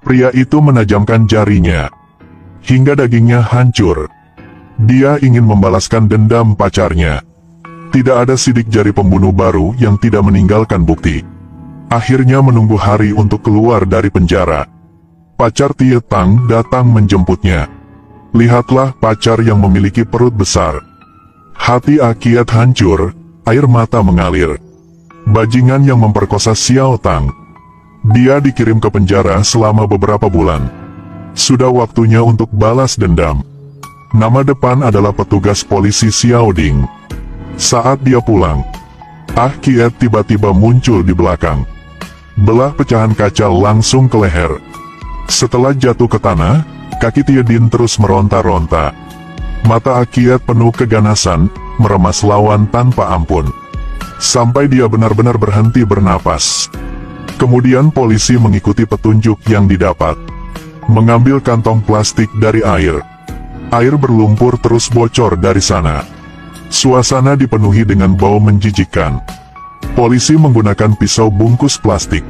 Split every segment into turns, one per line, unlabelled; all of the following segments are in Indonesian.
Pria itu menajamkan jarinya, hingga dagingnya hancur. Dia ingin membalaskan dendam pacarnya. Tidak ada sidik jari pembunuh baru yang tidak meninggalkan bukti. Akhirnya menunggu hari untuk keluar dari penjara. Pacar Tie Tang datang menjemputnya. Lihatlah pacar yang memiliki perut besar. Hati Akiat hancur, air mata mengalir. Bajingan yang memperkosa Xiao Tang. Dia dikirim ke penjara selama beberapa bulan. Sudah waktunya untuk balas dendam. Nama depan adalah petugas polisi Xiao Ding. Saat dia pulang, Akiat tiba-tiba muncul di belakang. Belah pecahan kaca langsung ke leher. Setelah jatuh ke tanah, kaki Tie Din terus meronta-ronta. Mata Akiat penuh keganasan, meremas lawan tanpa ampun. Sampai dia benar-benar berhenti bernapas. Kemudian polisi mengikuti petunjuk yang didapat. Mengambil kantong plastik dari air. Air berlumpur terus bocor dari sana. Suasana dipenuhi dengan bau menjijikkan. Polisi menggunakan pisau bungkus plastik.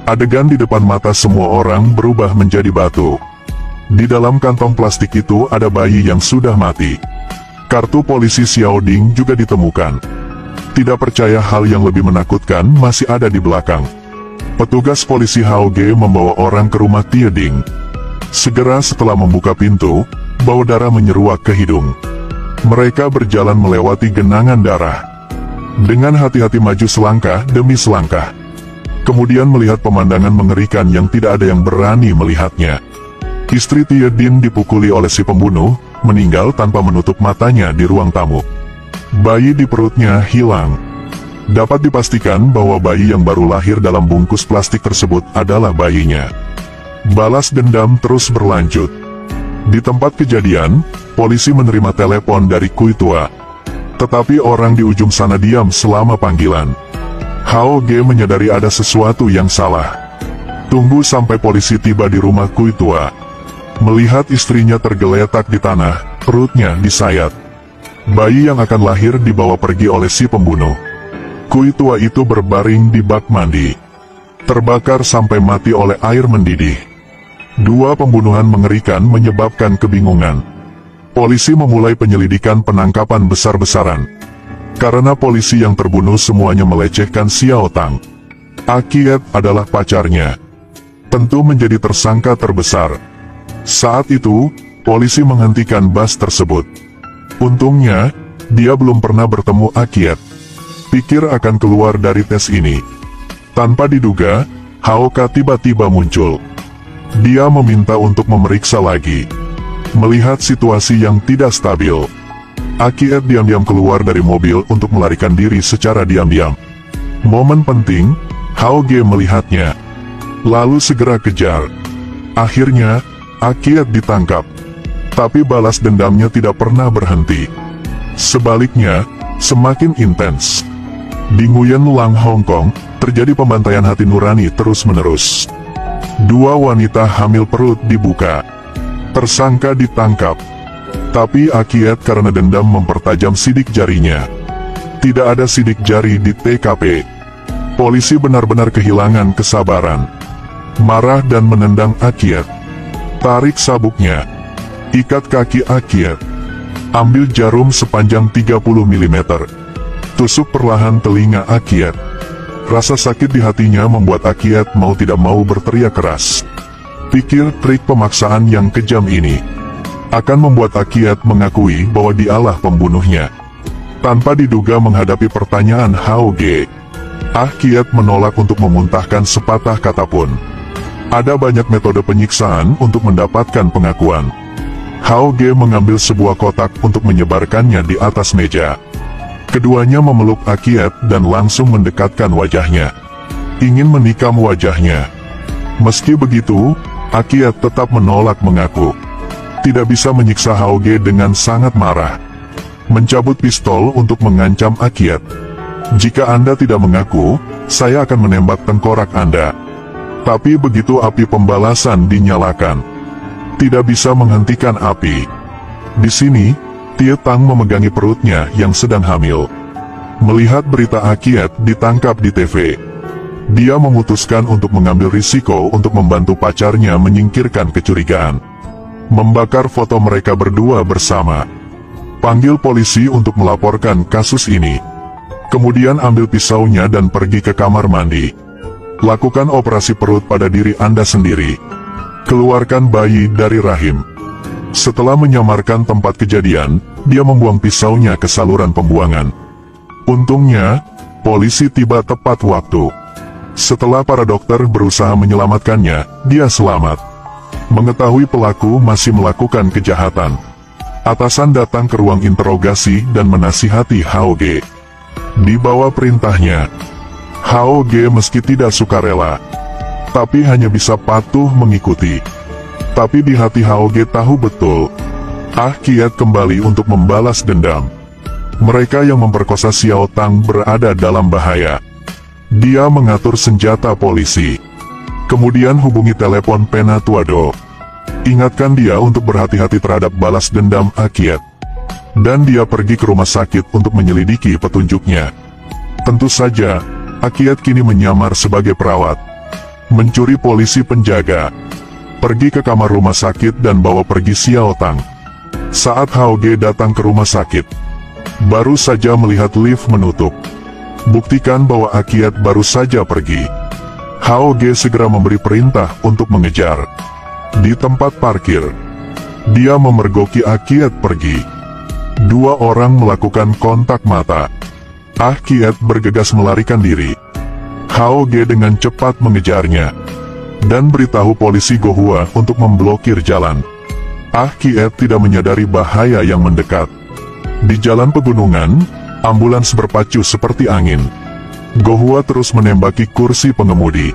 Adegan di depan mata semua orang berubah menjadi batu. Di dalam kantong plastik itu ada bayi yang sudah mati. Kartu polisi Xiao Ding juga ditemukan. Tidak percaya hal yang lebih menakutkan masih ada di belakang. Petugas polisi Hao Ge membawa orang ke rumah Tie Ding. Segera setelah membuka pintu, bau darah menyeruak ke hidung. Mereka berjalan melewati genangan darah. Dengan hati-hati maju selangkah demi selangkah. Kemudian melihat pemandangan mengerikan yang tidak ada yang berani melihatnya. Istri Tie Din dipukuli oleh si pembunuh, meninggal tanpa menutup matanya di ruang tamu. Bayi di perutnya hilang. Dapat dipastikan bahwa bayi yang baru lahir dalam bungkus plastik tersebut adalah bayinya. Balas dendam terus berlanjut. Di tempat kejadian, polisi menerima telepon dari Kui Tua. Tetapi orang di ujung sana diam selama panggilan. Hao Ge menyadari ada sesuatu yang salah. Tunggu sampai polisi tiba di rumah Kui Tua. Melihat istrinya tergeletak di tanah, perutnya disayat. Bayi yang akan lahir dibawa pergi oleh si pembunuh. Kui Tua itu berbaring di bak mandi. Terbakar sampai mati oleh air mendidih. Dua pembunuhan mengerikan menyebabkan kebingungan. Polisi memulai penyelidikan penangkapan besar-besaran. Karena polisi yang terbunuh semuanya melecehkan Xiao Tang. Akiat adalah pacarnya. Tentu menjadi tersangka terbesar. Saat itu, polisi menghentikan bus tersebut. Untungnya, dia belum pernah bertemu Akiat. Pikir akan keluar dari tes ini. Tanpa diduga, Hao Ka tiba-tiba muncul. Dia meminta untuk memeriksa lagi. Melihat situasi yang tidak stabil, Akiat diam-diam keluar dari mobil untuk melarikan diri secara diam-diam. Momen penting, Hao Ge melihatnya. Lalu segera kejar. Akhirnya, Akiat ditangkap. Tapi balas dendamnya tidak pernah berhenti. Sebaliknya, semakin intens. Di Nguyen Lang, Hong Kong, terjadi pembantaian hati nurani terus-menerus. Dua wanita hamil perut dibuka. Tersangka ditangkap. Tapi Akiat karena dendam mempertajam sidik jarinya. Tidak ada sidik jari di TKP. Polisi benar-benar kehilangan kesabaran. Marah dan menendang Akiat. Tarik sabuknya. Ikat kaki Akiat. Ambil jarum sepanjang 30 mm. Tusuk perlahan telinga Akiat. Rasa sakit di hatinya membuat Akiat mau tidak mau berteriak keras. Pikir trik pemaksaan yang kejam ini akan membuat Akiat mengakui bahwa dialah pembunuhnya. Tanpa diduga menghadapi pertanyaan Hao Ge, Akiat menolak untuk memuntahkan sepatah kata pun. Ada banyak metode penyiksaan untuk mendapatkan pengakuan. Hao Ge mengambil sebuah kotak untuk menyebarkannya di atas meja. Keduanya memeluk Akiat dan langsung mendekatkan wajahnya. Ingin menikam wajahnya. Meski begitu, Akiat tetap menolak mengaku. Tidak bisa menyiksa Hao Ge dengan sangat marah. Mencabut pistol untuk mengancam Akiat. Jika Anda tidak mengaku, saya akan menembak tengkorak Anda. Tapi begitu api pembalasan dinyalakan, tidak bisa menghentikan api. Di sini, Tie Tang memegangi perutnya yang sedang hamil. Melihat berita Akiat ditangkap di TV, Dia memutuskan untuk mengambil risiko untuk membantu pacarnya menyingkirkan kecurigaan. Membakar foto mereka berdua bersama. Panggil polisi untuk melaporkan kasus ini. Kemudian ambil pisaunya dan pergi ke kamar mandi. Lakukan operasi perut pada diri Anda sendiri. Keluarkan bayi dari rahim. Setelah menyamarkan tempat kejadian, dia membuang pisaunya ke saluran pembuangan. Untungnya, polisi tiba tepat waktu. Setelah para dokter berusaha menyelamatkannya, dia selamat. Mengetahui pelaku masih melakukan kejahatan, atasan datang ke ruang interogasi dan menasihati HOG. Di bawah perintahnya, HOG meski tidak sukarela, tapi hanya bisa patuh mengikuti. Tapi di hati HOG tahu betul, Kiat kembali untuk membalas dendam. Mereka yang memperkosa Xiao Tang berada dalam bahaya. Dia mengatur senjata polisi. Kemudian hubungi telepon Penatuado. Ingatkan dia untuk berhati-hati terhadap balas dendam Kiat. Dan dia pergi ke rumah sakit untuk menyelidiki petunjuknya. Tentu saja, Kiat kini menyamar sebagai perawat. Mencuri polisi penjaga. Pergi ke kamar rumah sakit dan bawa pergi Xiao Tang. Saat HOG datang ke rumah sakit, baru saja melihat lift menutup. Buktikan bahwa Kiat baru saja pergi. HOG segera memberi perintah untuk mengejar. Di tempat parkir, dia memergoki Kiat pergi. Dua orang melakukan kontak mata. Kiat bergegas melarikan diri. HOG dengan cepat mengejarnya dan beritahu polisi Gohua untuk memblokir jalan. Kiat tidak menyadari bahaya yang mendekat. Di jalan pegunungan, ambulans berpacu seperti angin. Gohua terus menembaki kursi pengemudi.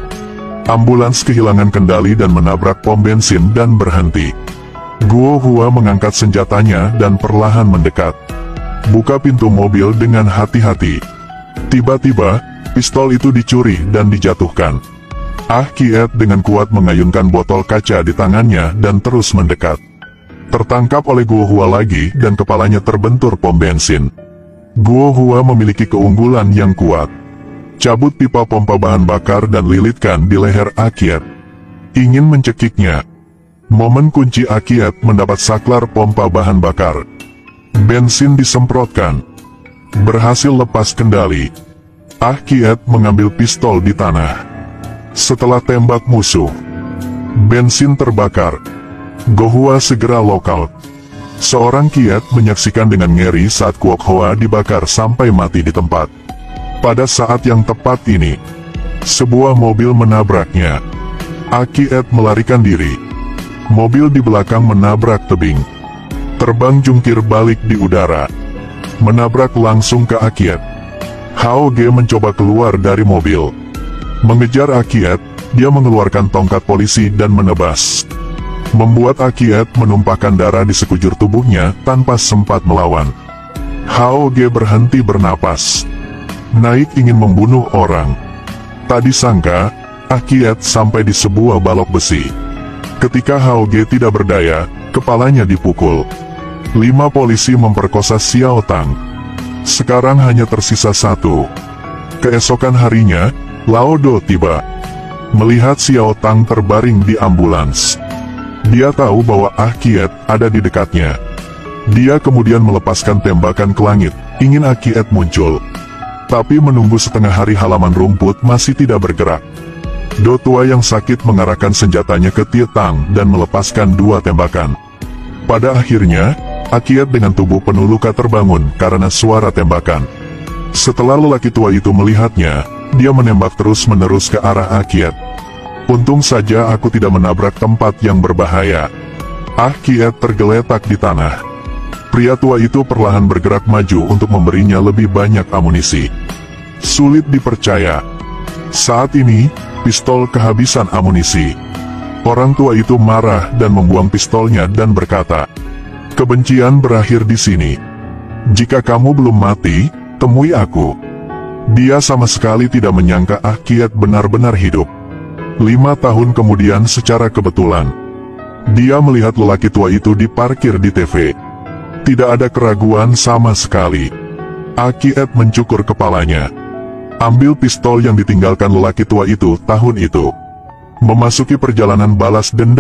Ambulans kehilangan kendali dan menabrak pom bensin dan berhenti. Gohua mengangkat senjatanya dan perlahan mendekat. Buka pintu mobil dengan hati-hati. Tiba-tiba, pistol itu dicuri dan dijatuhkan. Kiat dengan kuat mengayunkan botol kaca di tangannya dan terus mendekat. Tertangkap oleh Gohua lagi dan kepalanya terbentur pom bensin. Gohua memiliki keunggulan yang kuat. Cabut pipa pompa bahan bakar dan lilitkan di leher Kiat. Ingin mencekiknya. Momen kunci Kiat mendapat saklar pompa bahan bakar. Bensin disemprotkan. Berhasil lepas kendali. Kiat mengambil pistol di tanah. Setelah tembak musuh, bensin terbakar. Gohua segera lockout. Seorang Kiat menyaksikan dengan ngeri saat Kuok Hoa dibakar sampai mati di tempat. Pada saat yang tepat ini, sebuah mobil menabraknya. Kiat melarikan diri. Mobil di belakang menabrak tebing. Terbang jungkir balik di udara. Menabrak langsung ke Kiat. HOG mencoba keluar dari mobil. Mengejar Kiat, dia mengeluarkan tongkat polisi dan menebas. Membuat Kiat menumpahkan darah di sekujur tubuhnya tanpa sempat melawan. HOG berhenti bernapas. Naik ingin membunuh orang. Tak disangka, Kiat sampai di sebuah balok besi. Ketika HOG tidak berdaya, kepalanya dipukul. 5 polisi memperkosa Xiao Tang. Sekarang hanya tersisa 1. Keesokan harinya, Lao Do tiba. Melihat Xiao Tang terbaring di ambulans, dia tahu bahwa Kiat ada di dekatnya. Dia kemudian melepaskan tembakan ke langit, ingin Kiat muncul. Tapi menunggu setengah hari halaman rumput masih tidak bergerak. Do tua yang sakit mengarahkan senjatanya ke Tie Tang dan melepaskan 2 tembakan. Pada akhirnya, Kiat dengan tubuh penuh luka terbangun karena suara tembakan. Setelah lelaki tua itu melihatnya, dia menembak terus-menerus ke arah Kiat. Untung saja aku tidak menabrak tempat yang berbahaya. Kiat tergeletak di tanah. Pria tua itu perlahan bergerak maju untuk memberinya lebih banyak amunisi. Sulit dipercaya. Saat ini, pistol kehabisan amunisi. Orang tua itu marah dan membuang pistolnya dan berkata, "Kebencian berakhir di sini. Jika kamu belum mati, temui aku." Dia sama sekali tidak menyangka Kiat benar-benar hidup. 5 tahun kemudian secara kebetulan, dia melihat lelaki tua itu diparkir di TV. Tidak ada keraguan sama sekali. Kiat mencukur kepalanya. ambil pistol yang ditinggalkan lelaki tua itu tahun itu. Memasuki perjalanan balas dendam